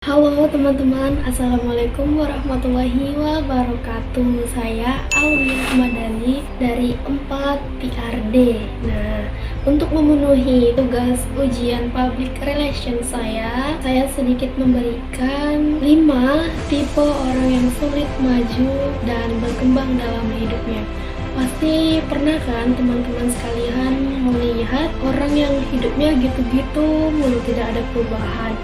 Halo teman-teman, Assalamualaikum warahmatullahi wabarakatuh. Saya Alwin Madani dari 4 PRD. Nah, untuk memenuhi tugas ujian Public Relations saya sedikit memberikan 5 tipe orang yang sulit maju dan berkembang dalam hidupnya. Pasti pernah kan teman-teman sekalian melihat orang yang hidupnya gitu-gitu mulu, tidak ada perubahan.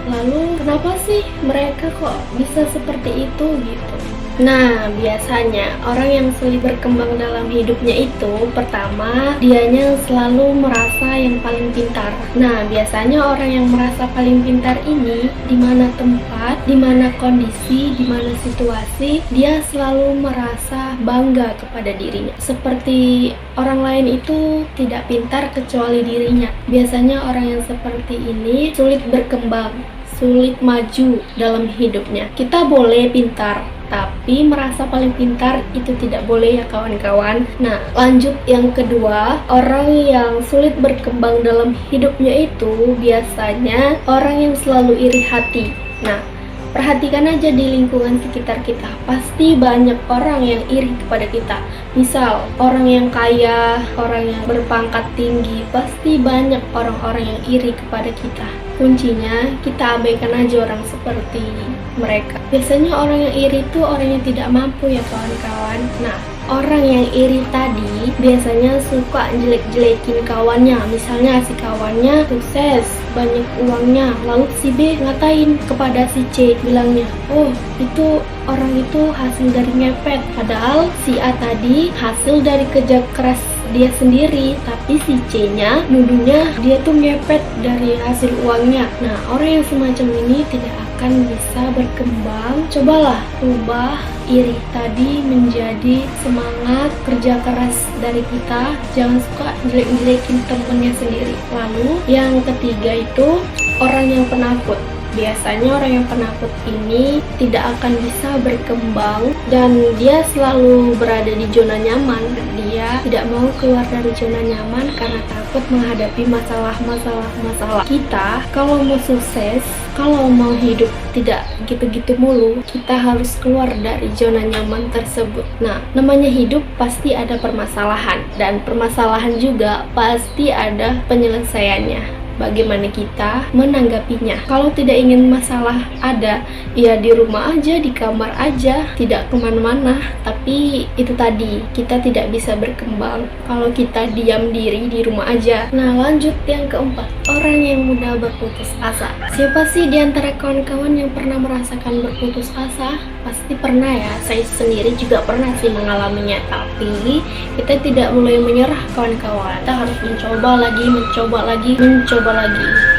Lalu kenapa sih mereka kok bisa seperti itu gitu? Nah, biasanya orang yang sulit berkembang dalam hidupnya itu pertama, dianya selalu merasa yang paling pintar. Nah, biasanya orang yang merasa paling pintar ini di mana tempat, di mana kondisi, di mana situasi, dia selalu merasa bangga kepada dirinya. Seperti orang lain itu tidak pintar kecuali dirinya. Biasanya orang yang seperti ini sulit berkembang, sulit maju dalam hidupnya. Kita boleh pintar, tapi merasa paling pintar itu tidak boleh ya kawan-kawan. Nah, lanjut yang kedua, orang yang sulit berkembang dalam hidupnya itu biasanya orang yang selalu iri hati. Nah, perhatikan aja di lingkungan sekitar kita, pasti banyak orang yang iri kepada kita. Misal, orang yang kaya, orang yang berpangkat tinggi, pasti banyak orang-orang yang iri kepada kita. Kuncinya, kita abaikan aja orang seperti mereka. Biasanya orang yang iri itu orang yang tidak mampu ya kawan-kawan. Nah, orang yang iri tadi biasanya suka jelek-jelekin kawannya. Misalnya si kawannya sukses, banyak uangnya, lalu si B ngatain kepada si C, bilangnya, oh itu orang itu hasil dari ngepet. Padahal si A tadi hasil dari kerja keras dia sendiri, tapi si C-nya nuduhnya dia tuh ngepet dari hasil uangnya. Nah, orang yang semacam ini tidak akan bisa berkembang. Cobalah rubah iri tadi menjadi semangat kerja keras dari kita. Jangan suka jelek-jelekin temennya sendiri. Lalu yang ketiga itu orang yang penakut. Biasanya orang yang penakut ini tidak akan bisa berkembang dan dia selalu berada di zona nyaman. Dia tidak mau keluar dari zona nyaman karena takut menghadapi masalah. Kita kalau mau sukses, kalau mau hidup tidak gitu-gitu mulu, kita harus keluar dari zona nyaman tersebut. Nah, namanya hidup pasti ada permasalahan, dan permasalahan juga pasti ada penyelesaiannya. Bagaimana kita menanggapinya? Kalau tidak ingin masalah ada, ya di rumah aja, di kamar aja, tidak kemana-mana. Tapi itu tadi, kita tidak bisa berkembang kalau kita diam diri di rumah aja. Nah, lanjut yang keempat, orang yang mudah berputus asa. Siapa sih di antara kawan-kawan yang pernah merasakan berputus asa? Pasti pernah ya, saya sendiri juga pernah sih mengalaminya. Tapi kita tidak mulai menyerah kawan-kawan. Kita harus mencoba lagi.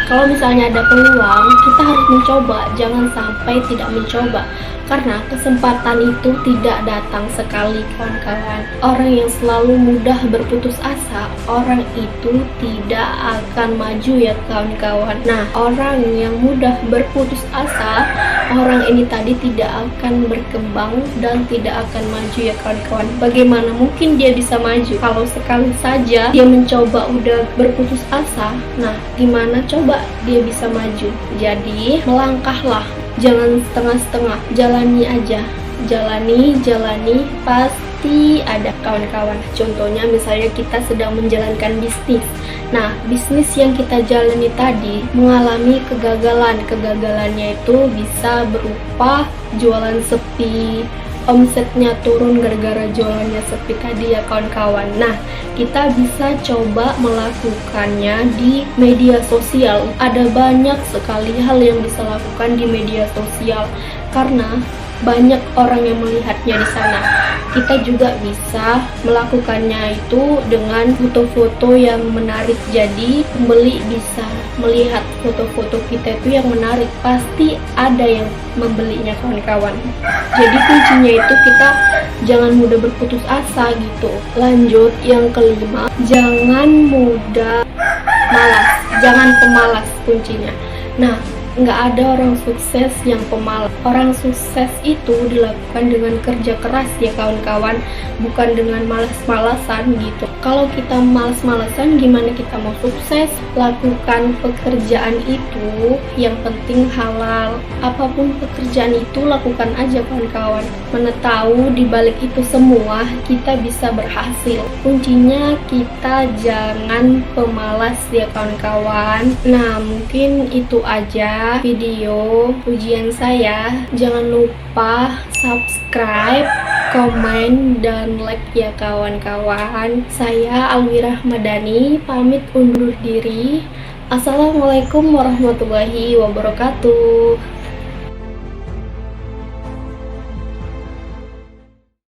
Kalau misalnya ada peluang, kita harus mencoba, jangan sampai tidak mencoba. Karena kesempatan itu tidak datang sekali kawan-kawan. Orang yang selalu mudah berputus asa, orang itu tidak akan maju ya kawan-kawan. Nah, orang yang mudah berputus asa, orang ini tadi tidak akan berkembang dan tidak akan maju ya kawan-kawan. Bagaimana mungkin dia bisa maju kalau sekali saja dia mencoba udah berputus asa? Nah, gimana coba dia bisa maju? Jadi, melangkahlah. Jangan setengah-setengah, jalani aja. Jalani, pasti ada kawan-kawan. Contohnya misalnya kita sedang menjalankan bisnis. Nah, bisnis yang kita jalani tadi mengalami kegagalan. Kegagalannya itu bisa berupa jualan sepi, omsetnya turun gara-gara jualannya sepi tadi ya kawan-kawan. Nah, kita bisa coba melakukannya di media sosial. Ada banyak sekali hal yang bisa lakukan di media sosial karena banyak orang yang melihatnya di sana. Kita juga bisa melakukannya itu dengan foto-foto yang menarik. Jadi pembeli bisa melihat foto-foto kita itu yang menarik. Pasti ada yang membelinya kawan-kawan. Jadi kuncinya itu kita jangan mudah berputus asa gitu. Lanjut yang kelima, jangan mudah malas. Jangan pemalas kuncinya. Nah, nggak ada orang sukses yang pemalas. Orang sukses itu dilakukan dengan kerja keras ya kawan-kawan, bukan dengan malas-malasan gitu. Kalau kita males-malesan, gimana kita mau sukses? Lakukan pekerjaan itu, yang penting halal. Apapun pekerjaan itu, lakukan aja kawan-kawan. Mana tahu di balik itu semua kita bisa berhasil. Kuncinya kita jangan pemalas ya kawan-kawan. Nah, mungkin itu aja video ujian saya. Jangan lupa subscribe, komen, dan like ya kawan-kawan. Saya Alwi Rahmadani pamit undur diri. Assalamualaikum warahmatullahi wabarakatuh.